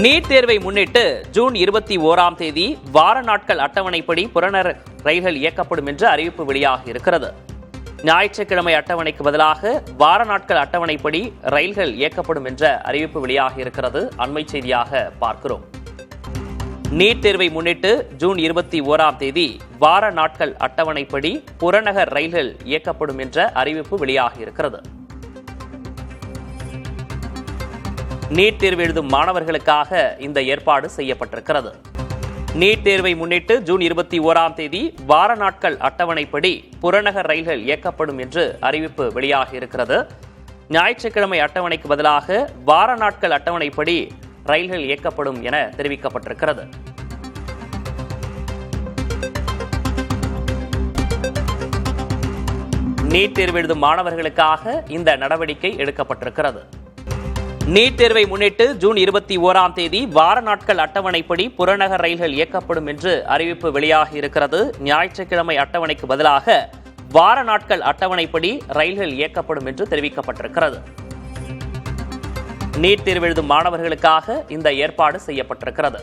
NEET தேர்வை முன்னிட்டு June 21ஆம் தேதி வார நாட்கள் அட்டவணைப்படி புறநகர் ரயில்கள் இயக்கப்படும் என்று அறிவிப்பு வெளியாகி இருக்கிறது. ஞாயிற்றுக்கிழமை அட்டவணைக்கு பதிலாக வார நாட்கள் அட்டவணைப்படி ரயில்கள் இயக்கப்படும் என்ற அறிவிப்பு வெளியாகி இருக்கிறது. அண்மை செய்தியாக பார்க்கிறோம். நீட் தேர்வை முன்னிட்டு ஜூன் 21ஆம் தேதி வார நாட்கள் அட்டவணைப்படி புறநகர் ரயில்கள் இயக்கப்படும் என்ற அறிவிப்பு வெளியாகி இருக்கிறது. நீட் தேர்வு எழுதும் மாணவர்களுக்காக இந்த ஏற்பாடு செய்யப்பட்டிருக்கிறது. நீட் தேர்வை முன்னிட்டு ஜூன் 21ஆம் தேதி வார நாட்கள் அட்டவணைப்படி புறநகர் ரயில்கள் இயக்கப்படும் என்று அறிவிப்பு வெளியாகி இருக்கிறது. ஞாயிற்றுக்கிழமை அட்டவணைக்கு பதிலாக வார நாட்கள் அட்டவணைப்படி ரயில்கள் இயக்கப்படும் என தெரிவிக்கப்பட்டிருக்கிறது. நீட் தேர்வு எழுதும் மாணவர்களுக்காக இந்த நடவடிக்கை எடுக்கப்பட்டிருக்கிறது. நீட் தேர்வை முன்னிட்டு ஜூன் 21ஆம் தேதி வார நாட்கள் அட்டவணைப்படி புறநகர் ரயில்கள் இயக்கப்படும் என்று அறிவிப்பு வெளியாகி இருக்கிறது. ஞாயிற்றுக்கிழமை அட்டவணைக்கு பதிலாக வார நாட்கள் அட்டவணைப்படி ரயில்கள் இயக்கப்படும் என்று தெரிவிக்கப்பட்டிருக்கிறது. நீட் தேர்வு எழுதும் மாணவர்களுக்காக இந்த ஏற்பாடு செய்யப்பட்டிருக்கிறது.